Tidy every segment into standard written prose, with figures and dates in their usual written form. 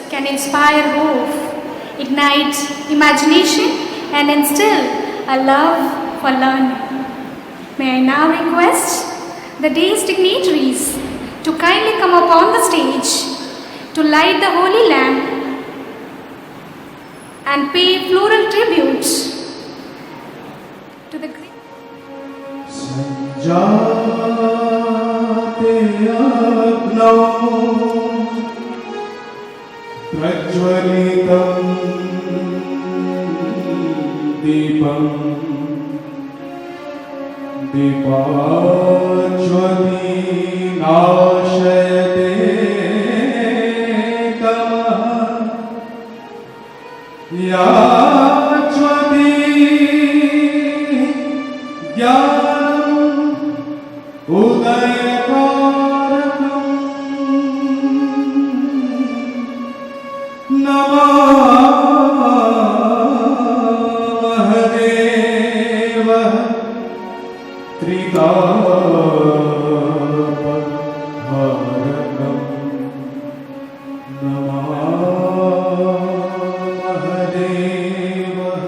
can inspire hope, ignite imagination, and instill a love for learning. May I now request the day's dignitaries to kindly come upon the stage to light the holy lamp and pay floral tribute to the great प्रज्वलितं दीपं दीपाज्वली नाशयते तमः या ज्योति ज्ञानम् उदयकारकम् नमः देवः त्रितापहारकम् नमः देवः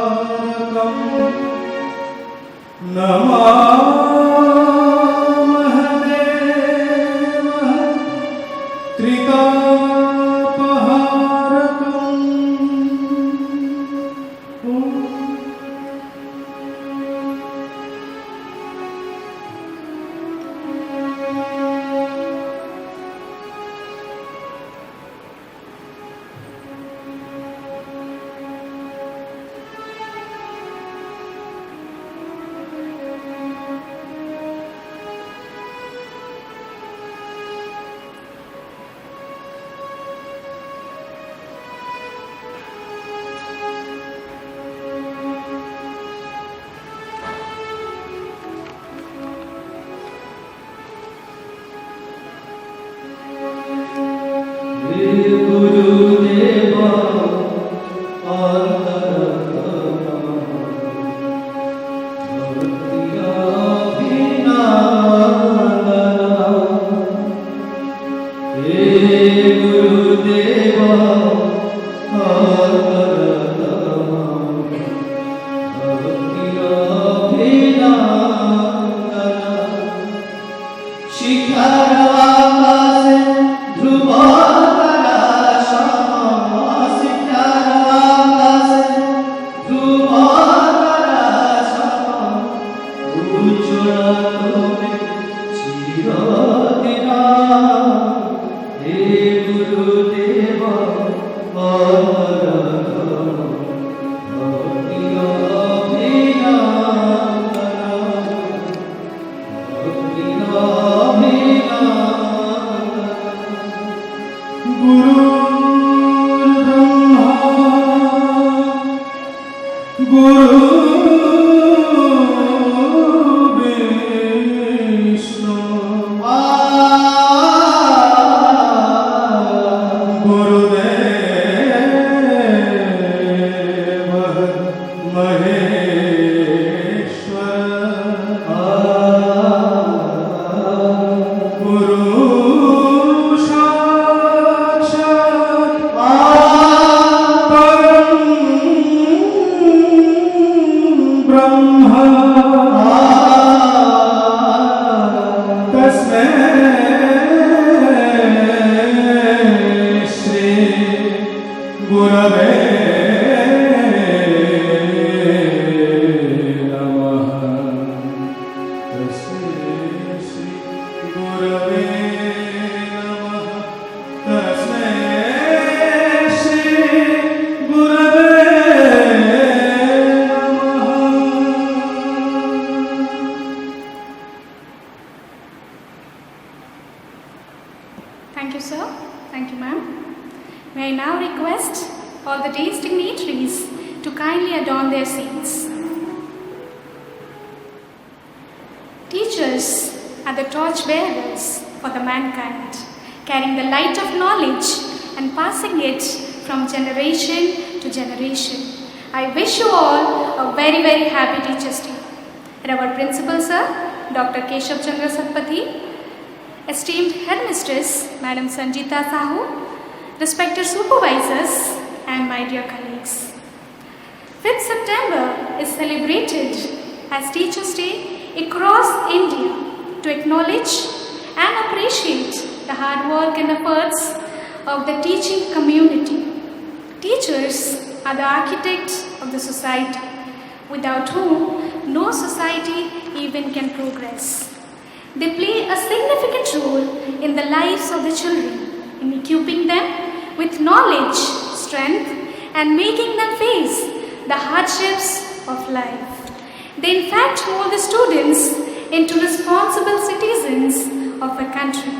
त्रितापहारकम् नमः Thank you, sir. Thank you, ma'am. May I now request all the day's dignitaries to kindly adorn their seats. Teachers are the torch bearers for the mankind, carrying the light of knowledge and passing it from generation to generation. I wish you all a very, very happy Teachers' Day. And our principal, sir, Dr. Keshav Chandra Satpathy, esteemed headmistress, Madam Sanjita Sahu, respected supervisors, and my dear colleagues. 5th September is celebrated as Teachers' Day across India to acknowledge and appreciate the hard work and efforts of the teaching community. Teachers are the architects of the society, without whom no society even can progress. They play a significant role in the lives of the children, in equipping them with knowledge, strength, and making them face the hardships of life. They in fact mold the students into responsible citizens of a country.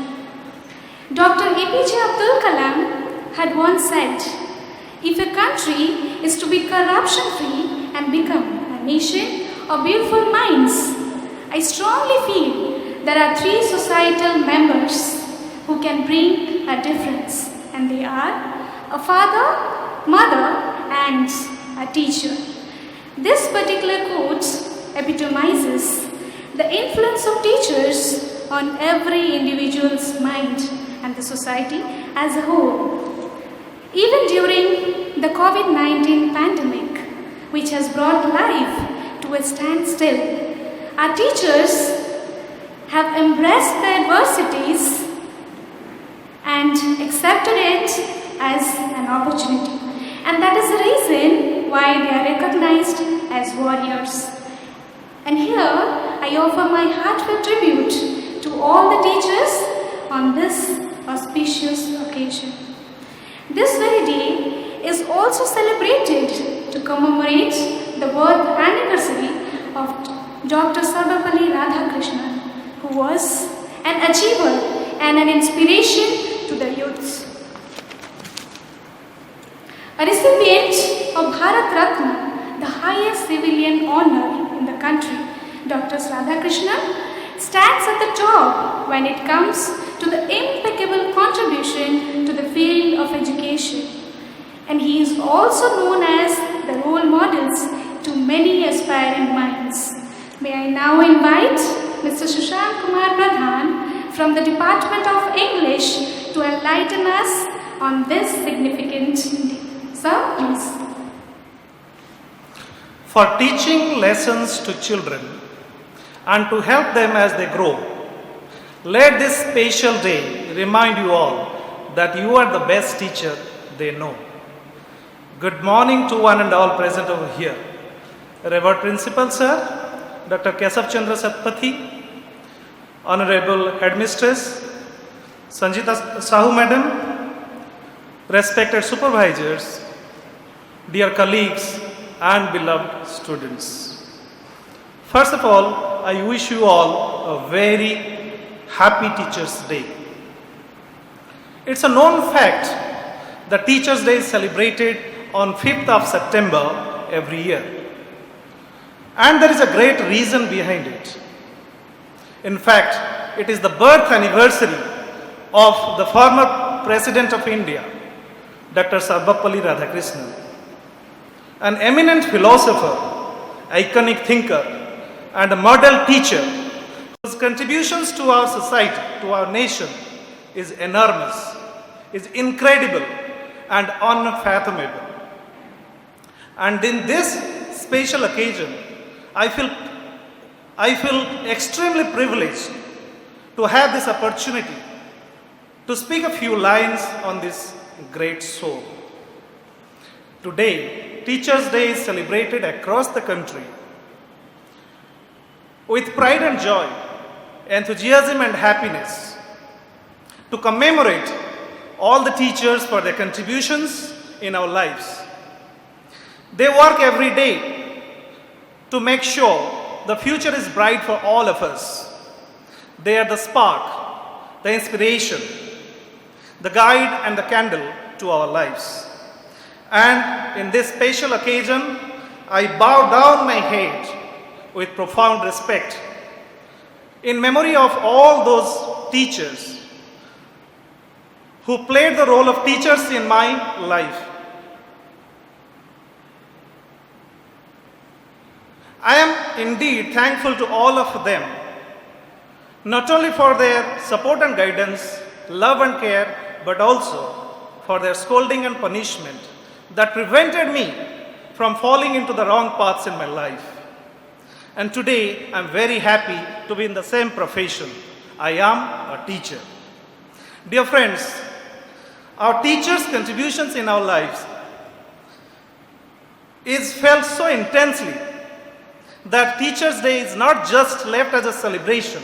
Dr. APJ Abdul Kalam had once said, "If a country is to be corruption-free and become a nation of beautiful minds, I strongly feel there are 3 societal members who can bring a difference, and they are a father, mother, and a teacher." This particular quote epitomizes the influence of teachers on every individual's mind and the society as a whole. Even during the COVID-19 pandemic, which has brought life to a standstill, our teachers have embraced the adversities and accepted it as an opportunity. And that is the reason why they are recognized as warriors. And here I offer my heartfelt tribute to all the teachers on this auspicious occasion. This very day is also celebrated to commemorate the birth anniversary of Dr. Sarvapalli Radhakrishnan, who was an achiever and an inspiration to the youths. A recipient of Bharat Ratna, the highest civilian honor in the country, Dr. Radhakrishnan stands at the top when it comes to the impeccable contribution to the field of education. And he is also known as the role models to many aspiring minds. May I now invite Mr. Sushant Kumar Pradhan from the Department of English to enlighten us on this significant day. Sir, please. For teaching lessons to children and to help them as they grow, let this special day remind you all that you are the best teacher they know. Good morning to one and all present over here. Revered Principal Sir, Dr. Kesav Chandra Satpathy, Honorable Headmistress, Sanjita Sahu Madam, respected supervisors, dear colleagues and beloved students. First of all, I wish you all a very happy Teachers' Day. It's a known fact that Teachers' Day is celebrated on 5th of September every year. And there is a great reason behind it. In fact, it is the birth anniversary of the former President of India, Dr. Sarvapalli Radhakrishnan, an eminent philosopher, iconic thinker, and a model teacher whose contributions to our society, to our nation, is enormous, is incredible, and unfathomable. And in this special occasion, I feel extremely privileged to have this opportunity to speak a few lines on this great soul. Today, Teachers' Day is celebrated across the country with pride and joy, enthusiasm and happiness to commemorate all the teachers for their contributions in our lives. They work every day to make sure the future is bright for all of us. They are the spark, the inspiration, the guide and the candle to our lives. And in this special occasion, I bow down my head with profound respect in memory of all those teachers who played the role of teachers in my life. I am indeed thankful to all of them not only for their support and guidance, love and care, but also for their scolding and punishment that prevented me from falling into the wrong paths in my life. And today, I'm very happy to be in the same profession. I am a teacher. Dear friends, our teachers' contributions in our lives is felt so intensely that Teachers' Day is not just left as a celebration,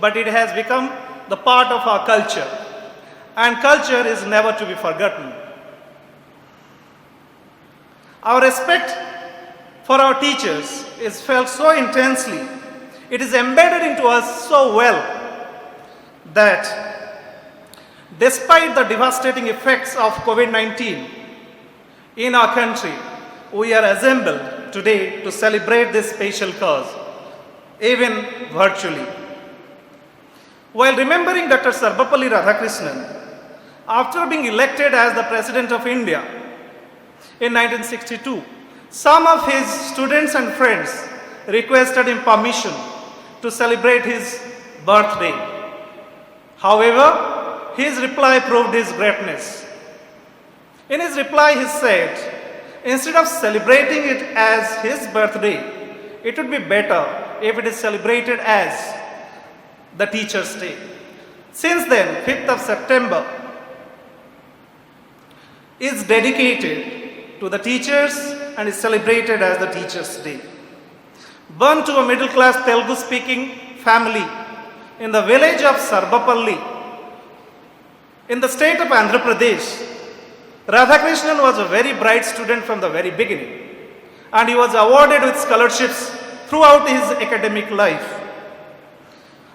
but it has become the part of our culture. And culture is never to be forgotten. Our respect for our teachers is felt so intensely, it is embedded into us so well that despite the devastating effects of COVID-19 in our country, we are assembled today to celebrate this special cause, even virtually. While remembering Dr. Sarvepalli Radhakrishnan, after being elected as the President of India in 1962, some of his students and friends requested him permission to celebrate his birthday. However, his reply proved his greatness. In his reply, he said, instead of celebrating it as his birthday, it would be better if it is celebrated as the Teacher's Day. Since then, 5th of September is dedicated to the teachers and is celebrated as the Teacher's Day. Born to a middle-class Telugu-speaking family in the village of Sarvepalli, in the state of Andhra Pradesh, Radhakrishnan was a very bright student from the very beginning, and he was awarded with scholarships throughout his academic life.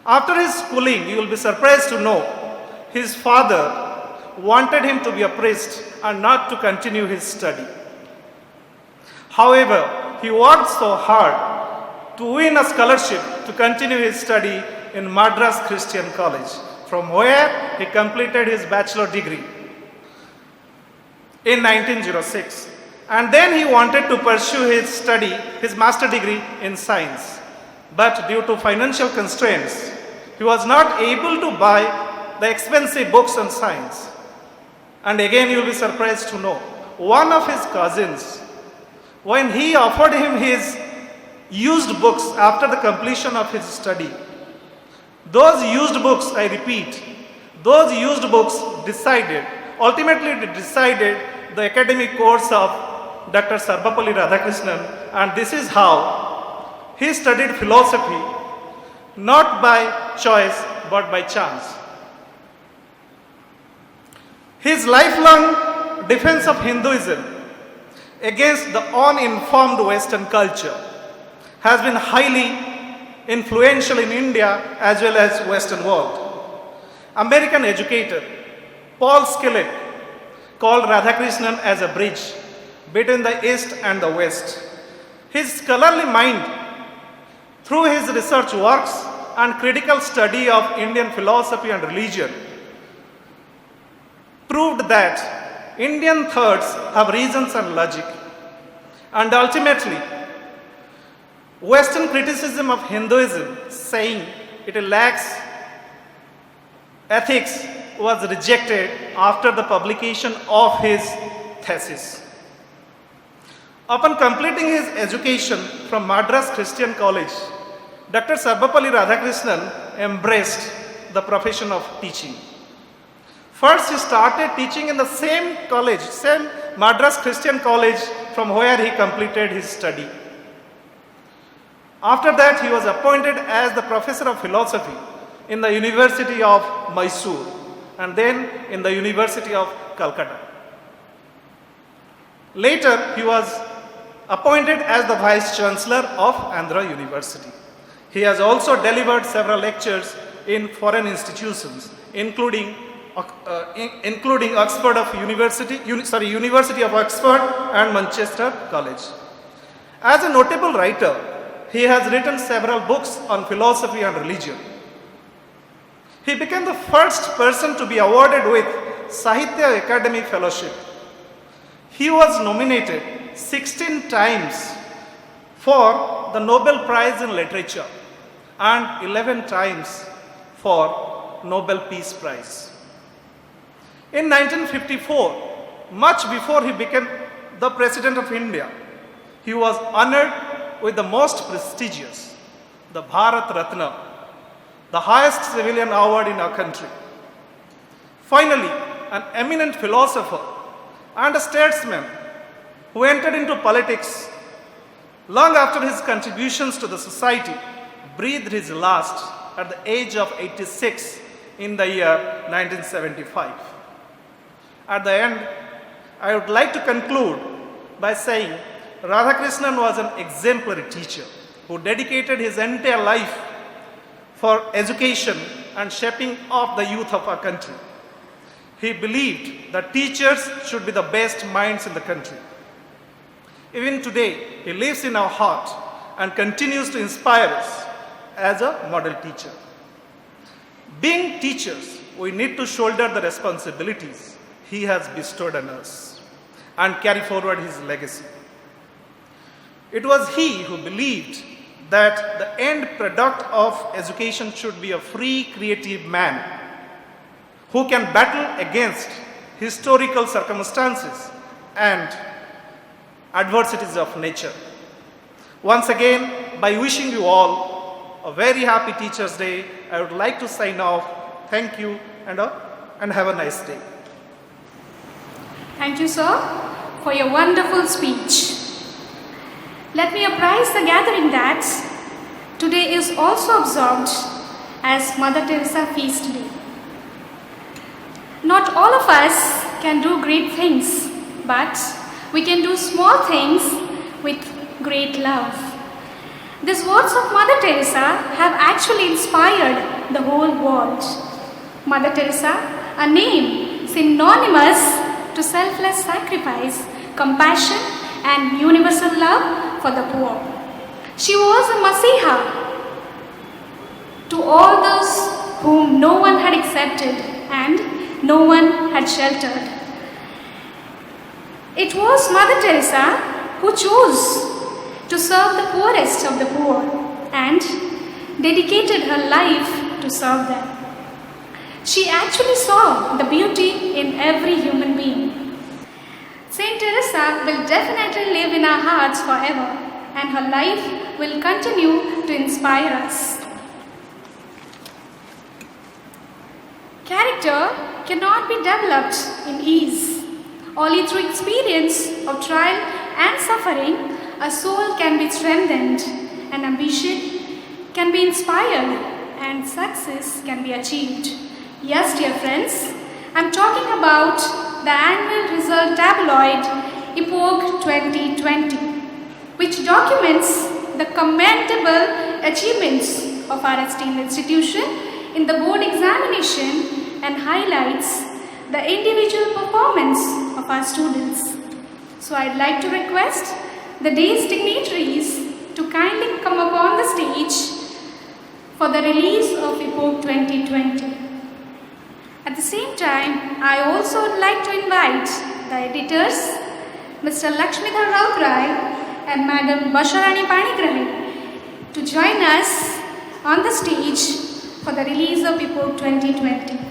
After his schooling, you will be surprised to know his father wanted him to be a priest and not to continue his study. However, he worked so hard to win a scholarship to continue his study in Madras Christian College, from where he completed his bachelor degree in 1906. And then he wanted to pursue his master degree in science. But due to financial constraints, he was not able to buy the expensive books on science. And again, you will be surprised to know, one of his cousins, when he offered him his used books after the completion of his study, those used books, I repeat, those used books ultimately decided the academic course of Dr. Sarvepalli Radhakrishnan, and this is how he studied philosophy, not by choice but by chance. His lifelong defense of Hinduism against the uninformed Western culture has been highly influential in India as well as Western world. American educator Paul Skillett called Radhakrishnan as a bridge between the East and the West. His scholarly mind, through his research works and critical study of Indian philosophy and religion, proved that Indian thoughts have reasons and logic. And ultimately, Western criticism of Hinduism, saying it lacks ethics, was rejected after the publication of his thesis. Upon completing his education from Madras Christian College, Dr. Sarvepalli Radhakrishnan embraced the profession of teaching. First, he started teaching in the same college, same Madras Christian College from where he completed his study. After that, he was appointed as the professor of philosophy in the University of Mysore and then in the University of Calcutta. Later, he was appointed as the Vice Chancellor of Andhra University. He has also delivered several lectures in foreign institutions, including University of Oxford and Manchester College. As a notable writer, he has written several books on philosophy and religion. He became the first person to be awarded with Sahitya Akademi Fellowship. He was nominated 16 times for the Nobel Prize in Literature and 11 times for Nobel Peace Prize. In 1954, much before he became the President of India, he was honored with the most prestigious, the Bharat Ratna, the highest civilian award in our country. Finally, an eminent philosopher and a statesman who entered into politics long after his contributions to the society breathed his last at the age of 86 in the year 1975. At the end, I would like to conclude by saying Radhakrishnan was an exemplary teacher who dedicated his entire life for education and shaping of the youth of our country. He believed that teachers should be the best minds in the country. Even today, he lives in our heart and continues to inspire us as a model teacher. Being teachers, we need to shoulder the responsibilities he has bestowed on us and carry forward his legacy. It was he who believed that the end product of education should be a free, creative man who can battle against historical circumstances and adversities of nature. Once again, by wishing you all a very happy Teachers' Day, I would like to sign off. Thank you and have a nice day. Thank you, sir, for your wonderful speech. Let me apprise the gathering that today is also observed as Mother Teresa Feast Day. Not all of us can do great things, but we can do small things with great love. These words of Mother Teresa have actually inspired the whole world. Mother Teresa, a name synonymous to selfless sacrifice, compassion, and universal love for the poor. She was a Masiha to all those whom no one had accepted and no one had sheltered. It was Mother Teresa who chose to serve the poorest of the poor and dedicated her life to serve them. She actually saw the beauty in every human being. Saint Teresa will definitely live in our hearts forever, and her life will continue to inspire us. Character cannot be developed in ease. Only through experience of trial and suffering, a soul can be strengthened, and ambition can be inspired, and success can be achieved. Yes, dear friends, I'm talking about the annual result tabloid Epoch 2020, which documents the commendable achievements of our esteemed institution in the board examination and highlights the individual performance of our students. So I'd like to request the day's dignitaries to kindly come upon the stage for the release of Epoch 2020. At the same time, I also would like to invite the editors, Mr. Lakshmidhar Rautrai and Madam Basharani Panigrahi, to join us on the stage for the release of Epoch 2020.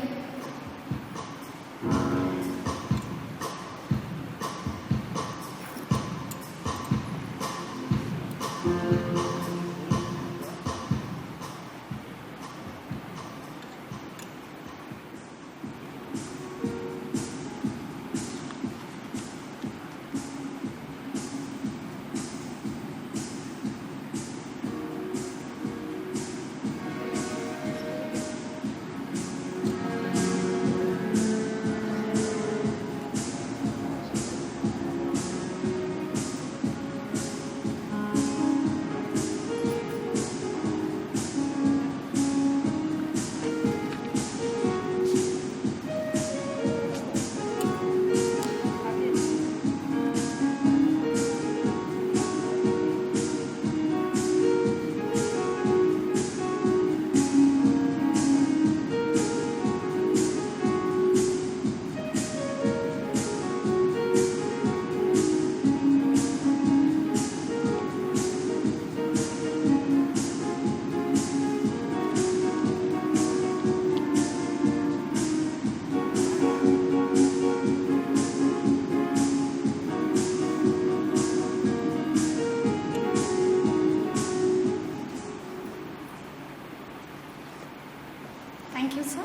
Thank you, sir.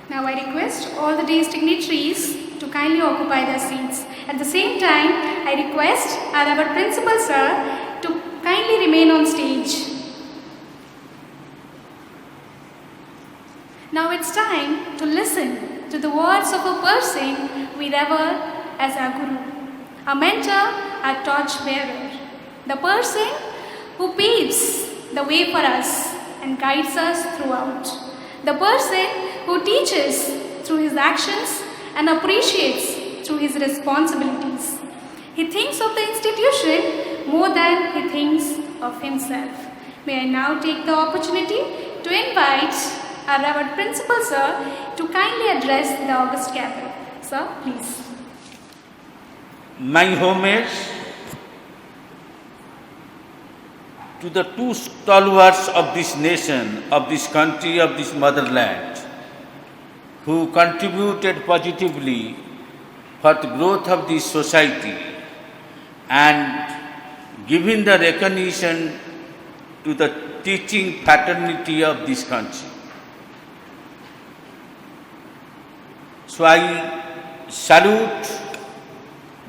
Now I request all the day's dignitaries to kindly occupy their seats. At the same time, I request our Reverend Principal, sir, to kindly remain on stage. Now it's time to listen to the words of a person we revere as our Guru, our mentor, our torchbearer, the person who paves the way for us and guides us throughout, the person who teaches through his actions and appreciates through his responsibilities. He thinks of the institution more than he thinks of himself. May I now take the opportunity to invite our Reverend Principal, sir, to kindly address the august gathering. Sir, please. My homage to the two stalwarts of this nation, of this country, of this motherland, who contributed positively for the growth of this society and giving the recognition to the teaching fraternity of this country. So I salute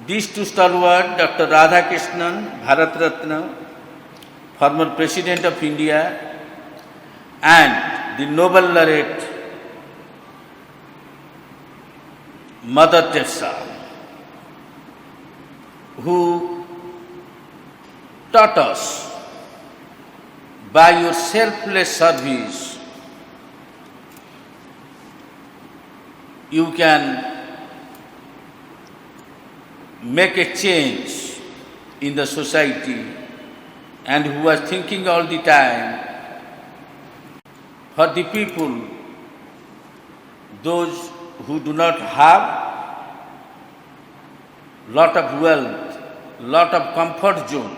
these two stalwarts, Dr. Radhakrishnan, Bharat Ratna, former President of India, and the Nobel laureate Mother Teresa, who taught us by your selfless service you can make a change in the society, and who was thinking all the time for the people, those who do not have lot of wealth, lot of comfort zone.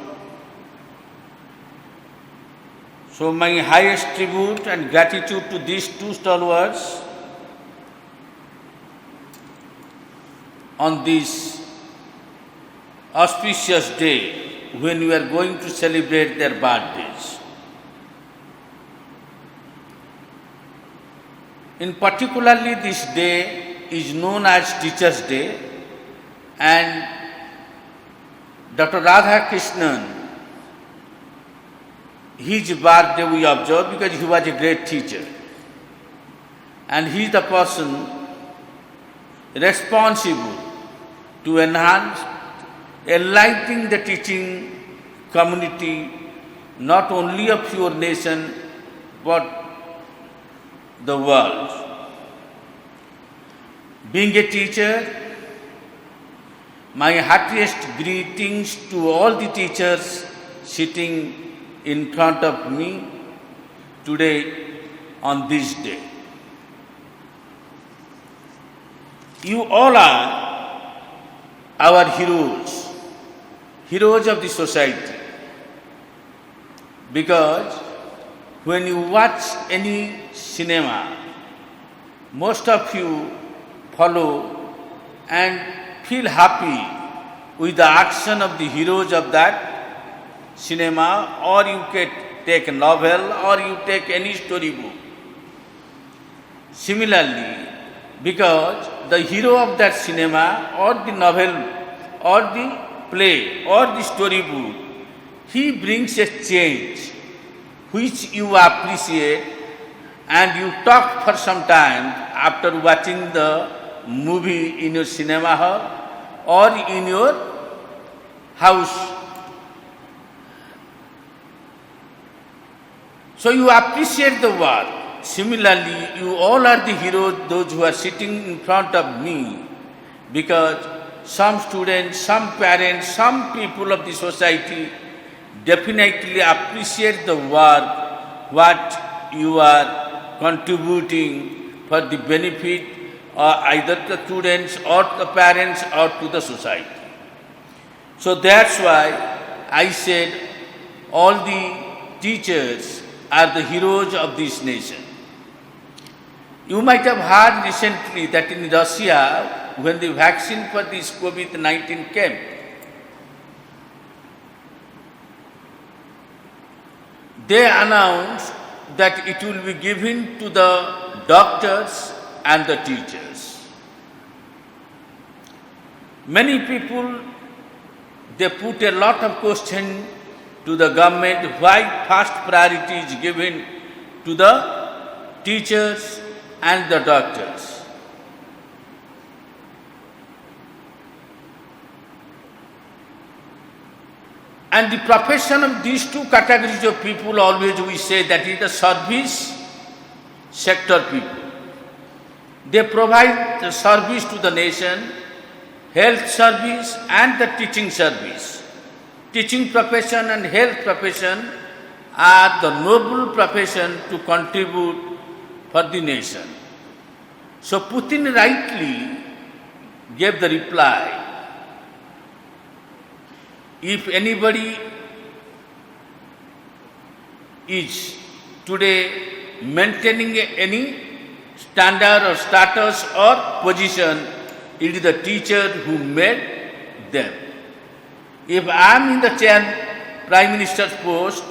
So my highest tribute and gratitude to these two stalwarts on this auspicious day when we are going to celebrate their birthdays. In particularly this day is known as Teachers' Day, and Dr. Radhakrishnan, his birthday we observe because he was a great teacher, and he is the person responsible to enhance, enlightening the teaching community, not only of your nation, but the world. Being a teacher, my heartiest greetings to all the teachers sitting in front of me today on this day. You all are our heroes, heroes of the society, because when you watch any cinema, most of you follow and feel happy with the action of the heroes of that cinema, or you can take a novel, or you take any storybook. Similarly, because the hero of that cinema or the novel or the play or the storybook, he brings a change which you appreciate, and you talk for some time after watching the movie in your cinema hall or in your house. So you appreciate the work. Similarly, you all are the heroes, those who are sitting in front of me, because some students, some parents, some people of the society definitely appreciate the work, what you are contributing for the benefit of either the students or the parents or to the society. So that's why I said all the teachers are the heroes of this nation. You might have heard recently that in Russia, when the vaccine for this COVID-19 came, they announced that it will be given to the doctors and the teachers. Many people, they put a lot of question to the government why first priority is given to the teachers and the doctors. And the profession of these two categories of people, always we say that is the service sector people. They provide the service to the nation, health service and the teaching service. Teaching profession and health profession are the noble profession to contribute for the nation. So Putin rightly gave the reply. If anybody is today maintaining any standard or status or position, it is the teacher who made them. If I am in the chair Prime Minister's post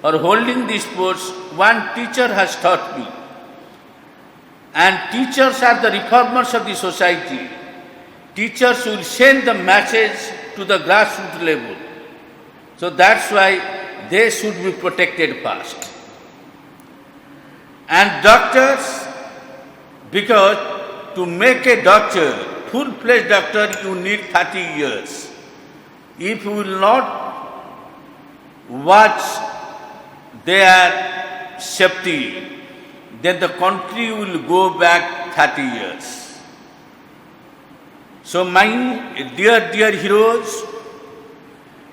or holding this post, one teacher has taught me. And teachers are the reformers of the society. Teachers will send the message to the grassroots level. So that's why they should be protected first. And doctors, because to make a doctor, full-fledged doctor, you need 30 years. If you will not watch their safety, then the country will go back 30 years. So my dear heroes,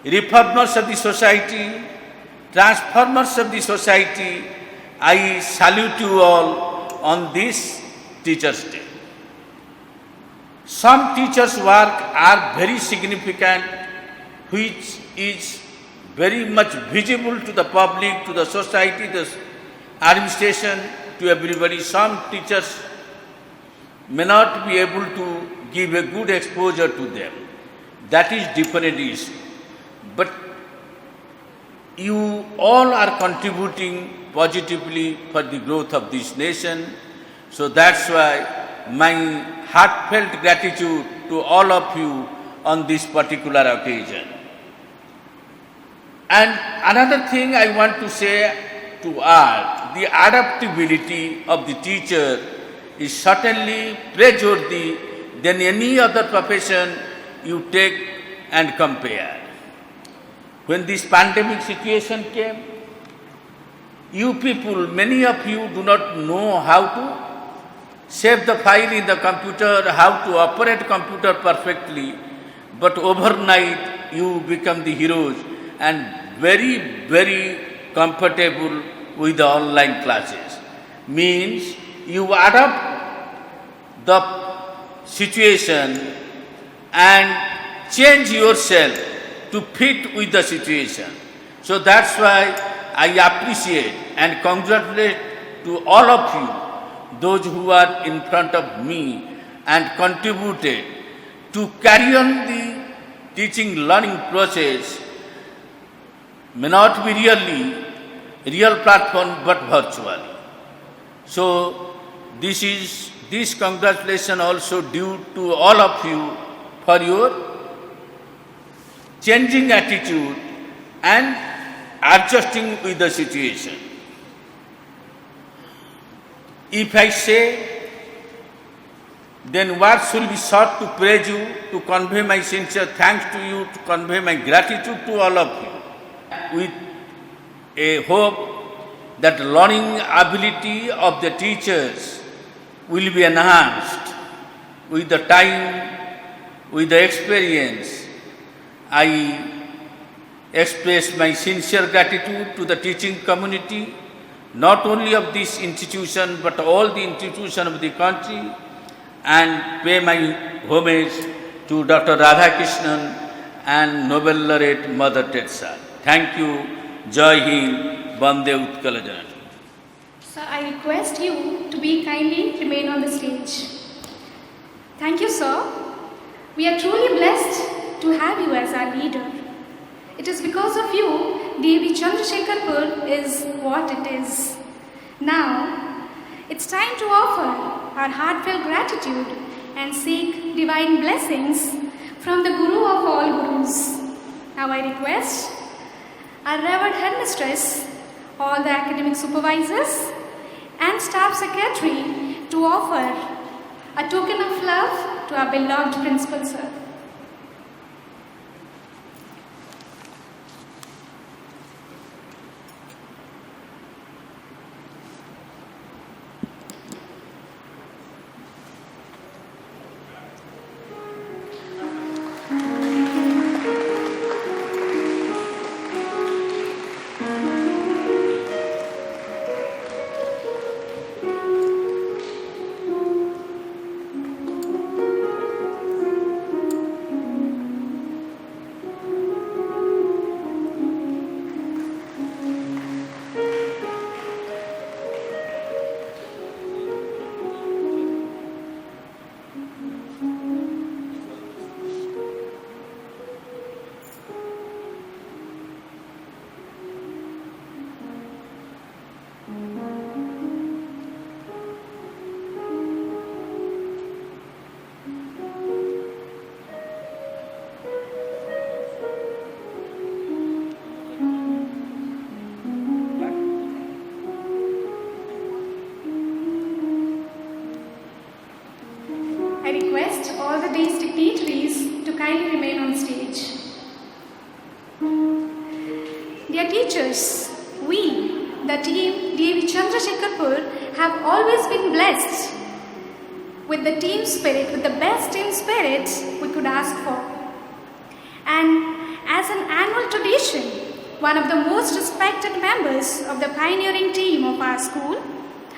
reformers of the society, transformers of the society, I salute you all on this Teachers' Day. Some teachers' work are very significant, which is very much visible to the public, to the society, the administration, to everybody. Some teachers may not be able to give a good exposure to them. That is different issue. But you all are contributing positively for the growth of this nation. So that's why my heartfelt gratitude to all of you on this particular occasion. And another thing I want to say to all, the adaptability of the teacher is certainly praiseworthy than any other profession you take and compare. When this pandemic situation came, you people, many of you do not know how to save the file in the computer, how to operate computer perfectly, but overnight you become the heroes and very comfortable with the online classes. Means you adapt the situation and change yourself to fit with the situation. So that's why I appreciate and congratulate to all of you, those who are in front of me and contributed to carry on the teaching learning process, may not be really real platform but virtually. So this congratulation also due to all of you for your changing attitude and adjusting with the situation. If I say, then what should be sought to praise you, to convey my sincere thanks to you, to convey my gratitude to all of you, with a hope that learning ability of the teachers will be enhanced with the time, with the experience. I express my sincere gratitude to the teaching community, not only of this institution but all the institutions of the country, and pay my homage to Dr. Radhakrishnan and Nobel laureate Mother Teresa. Thank you. Jai Hind, Vande Utkala Janani. Sir, I request you to be kindly remain on the stage. Thank you, sir. We are truly blessed to have you as our leader. It is because of you, DAV Chandrasekharpur is what it is. Now, it's time to offer our heartfelt gratitude and seek divine blessings from the Guru of all Gurus. Now I request our Revered Headmistress, all the academic supervisors and staff secretary to offer a token of love to our beloved Principal Sir. I request all the day's dignitaries to kindly remain on stage. Dear teachers, we, the team DAV Chandrasekharpur, have always been blessed with the team spirit, with the best team spirit we could ask for. And as an annual tradition, one of the most respected members of the pioneering team of our school,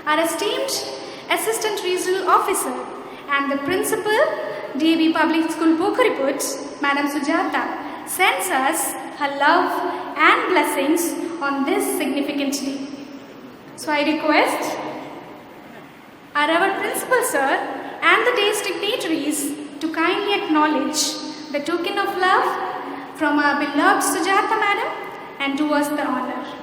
our esteemed Assistant Regional Officer and the Principal, DAV Public School Pokariput, Madam Sujata, sends us her love and blessings on this significant day. So I request our Revered Principal Sir and the day's dignitaries to kindly acknowledge the token of love from our beloved Sujata Madam and do us the honor.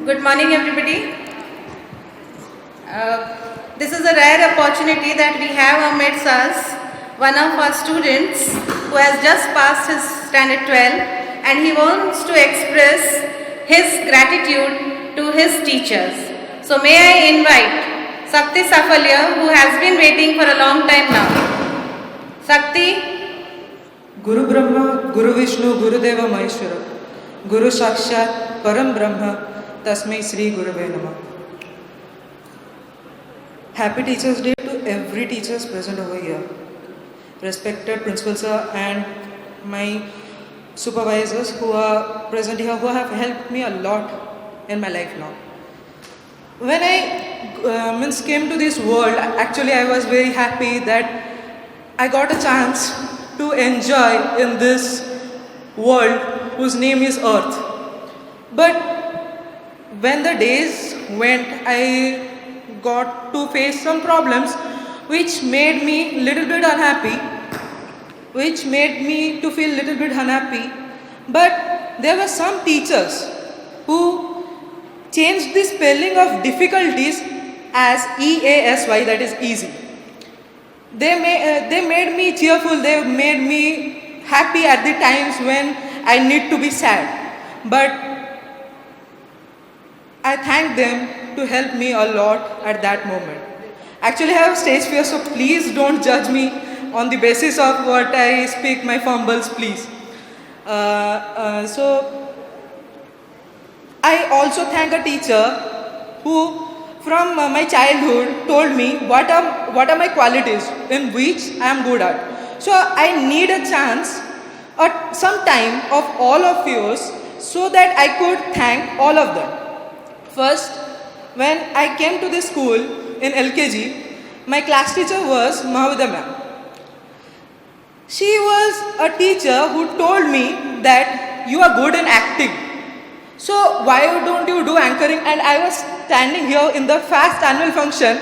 Good morning, everybody. This is a rare opportunity that we have amidst us one of our students who has just passed his standard 12 and he wants to express his gratitude to his teachers. So may I invite Sakti Safalya, who has been waiting for a long time now. Sakti. Guru Brahma, Guru Vishnu, Guru Deva Maheshwara, Guru Sakshat, Param Brahma, Tasmai Sri Gurave Namah. Happy Teachers Day to every teachers present over here. Respected Principal Sir and my supervisors who are present here, who have helped me a lot in my life now. When I came to this world, actually I was very happy that I got a chance to enjoy in this world whose name is Earth. But when the days went, I got to face some problems which made me little bit unhappy, which made me to feel little bit unhappy. But there were some teachers who changed the spelling of difficulties as EASY, that is easy. They made me cheerful, they made me happy at the times when I need to be sad. But I thank them to help me a lot at that moment. Actually, I have stage fear, so please don't judge me on the basis of what I speak, my fumbles, please. So I also thank a teacher who from my childhood told me what are my qualities in which I am good at. So I need a chance or some time of all of yours so that I could thank all of them. First, when I came to this school in LKG, my class teacher was Mahavida ma'am. She was a teacher who told me that you are good in acting. So why don't you do anchoring? And I was standing here in the FAST annual function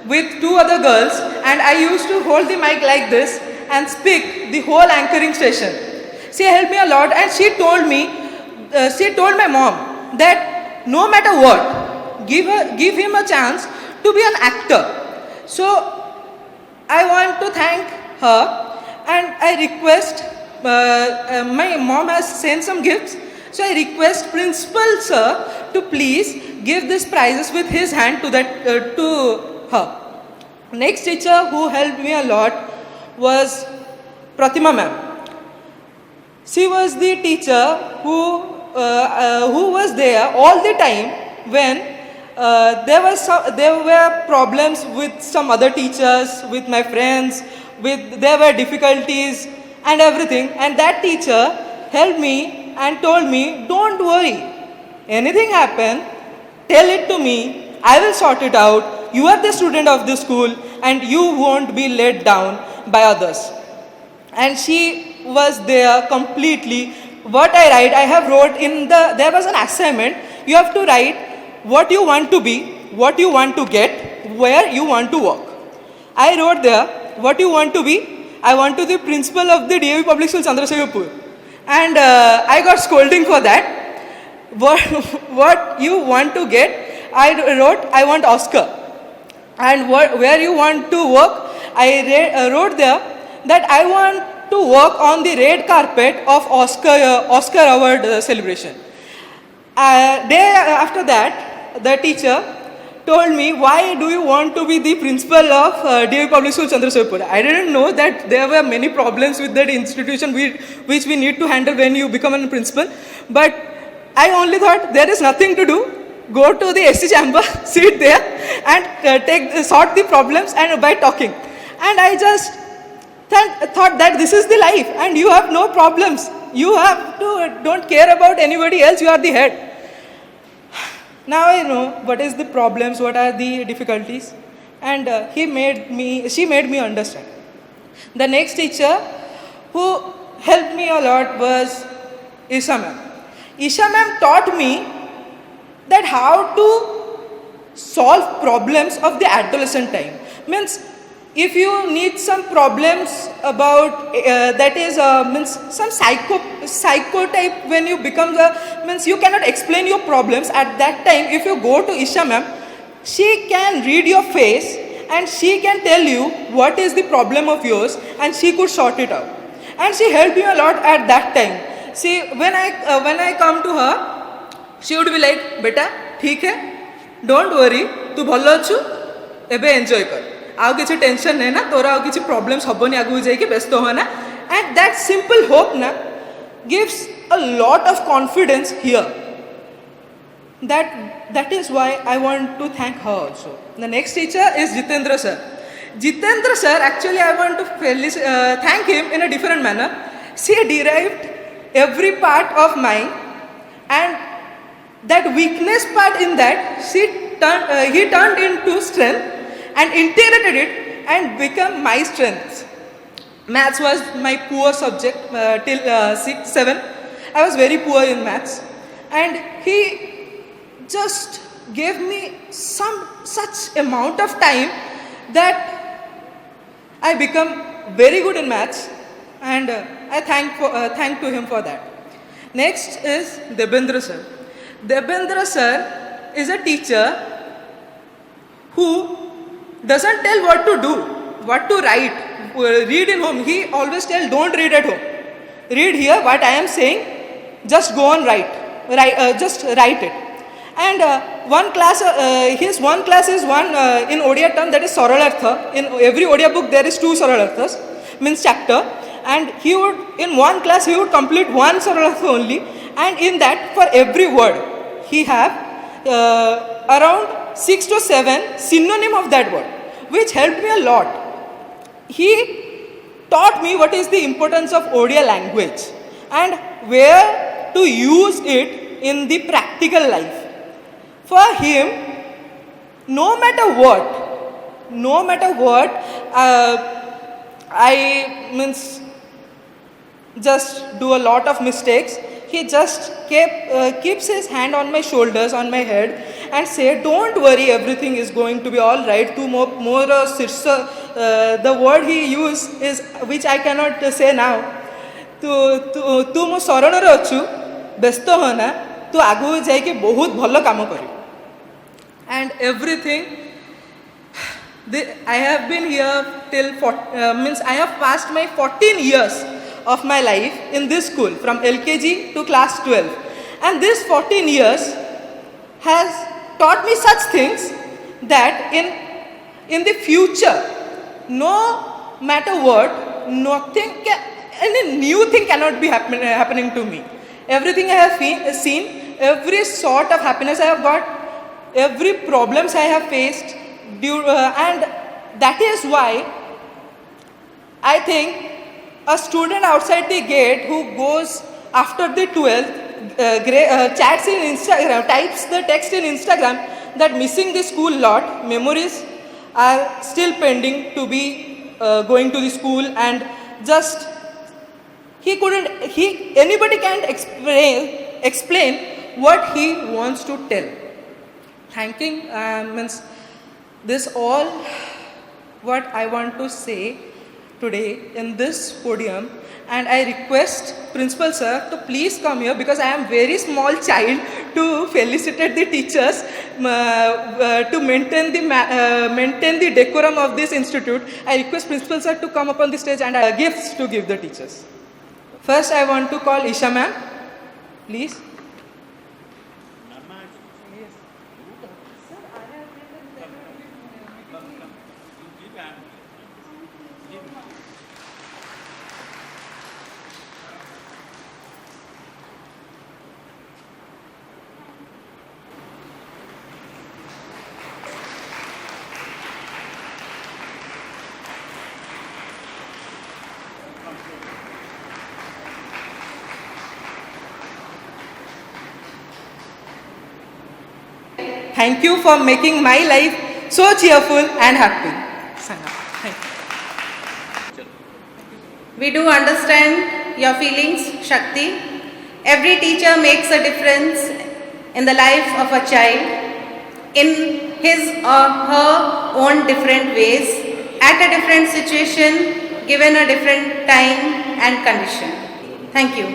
with two other girls, and I used to hold the mic like this and speak the whole anchoring session. She helped me a lot, and she told my mom that no matter what, give him a chance to be an actor. So I want to thank her, and I request, my mom has sent some gifts, so I request Principal Sir to please give these prizes with his hand to her. Next teacher who helped me a lot was Pratima ma'am. She was the teacher who was there all the time when there were problems with some other teachers, with my friends, there were difficulties and everything. And that teacher helped me and told me, don't worry, anything happen, tell it to me, I will sort it out. You are the student of this school and you won't be let down by others. And she was there completely. What I write, I have wrote there was an assignment. You have to write what you want to be, what you want to get, where you want to work. I wrote there, what you want to be. I want to be principal of the DAV Public School Chandrasekhar. And I got scolding for that. What you want to get, I wrote, I want Oscar. And where you want to work, I wrote there that I want to work on the red carpet of Oscar Award celebration. Day after that, the teacher told me, why do you want to be the principal of DAV Public School Chandrasekhar? I didn't know that there were many problems with that institution which we need to handle when you become a principal. But I only thought there is nothing to do. Go to the SC chamber, sit there and sort the problems and by talking. And I just thought that this is the life and you have no problems. You have to, don't care about anybody else, you are the head. Now I know what is the problems, what are the difficulties, and she made me understand. The next teacher who helped me a lot was Isha ma'am. Isha ma'am taught me that how to solve problems of the adolescent time. Means if you need some problems about some psychotype when you become you cannot explain your problems at that time. If you go to Isha ma'am, she can read your face and she can tell you what is the problem of yours and she could sort it out. And she helped me a lot at that time. See, when I come to her, she would be like, beta, ठीक है, don't worry, तू भलो अच्छु, एबे enjoy कर. आउ किसी tension नहीं ना, तोरा आउ किसी प्रॉब्लम्स हबोनी आगु जाए कि व्यस्त हो ना. And that simple hope na gives a lot of confidence here. That is why I want to thank her also. The next teacher is Jitendra sir. Jitendra sir, actually I want to thank him in a different manner. She derived every part of mine, and that weakness part in that he turned into strength and integrated it and become my strength. Maths was my poor subject till 6, 7. I was very poor in maths, and he just gave me such amount of time that I become very good in maths, and I thank to him for that. Next is Debendra sir. Debendra sir is a teacher who doesn't tell what to do, what to write, read in home. He always tells, don't read at home. Read here what I am saying, just go on just write it. And his one class is one in Odia term, that is Saralartha. In every Odia book there is 2 Saralarthas, means chapter. And in one class he would complete 1 Saralartha only. And in that, for every word, he have around 6 to 7 synonym of that word, which helped me a lot. He taught me what is the importance of Odia language and where to use it in the practical life. For him, no matter what, I means just do a lot of mistakes. He just keeps his hand on my shoulders, on my head, and say, "Don't worry, everything is going to be all right." To more the word he used is which I cannot say now. तू मो शरण रे अच्छु व्यस्त होना तू आगु जाके बहुत भल काम करू. And everything, I have been here till means I have passed my 14 years of my life in this school from LKG to class 12, and this 14 years has taught me such things that in the future, no matter what, any new thing cannot be happening to me. Everything I have seen, every sort of happiness I have got, every problems I have faced, and that is why I think a student outside the gate who goes after the 12th chats in Instagram, types the text in Instagram that missing the school lot, memories are still pending to be going to the school, and just anybody can't explain what he wants to tell. Thanking means this all what I want to say today in this podium, and I request Principal Sir to please come here because I am very small child to felicitate the teachers, to maintain the decorum of this institute. I request Principal Sir to come up on the stage and gifts to give the teachers. First I want to call Isha ma'am, please. Thank you for making my life so cheerful and happy. Thank you. We do understand your feelings, Shakti. Every teacher makes a difference in the life of a child in his or her own different ways, at a different situation, given a different time and condition. Thank you.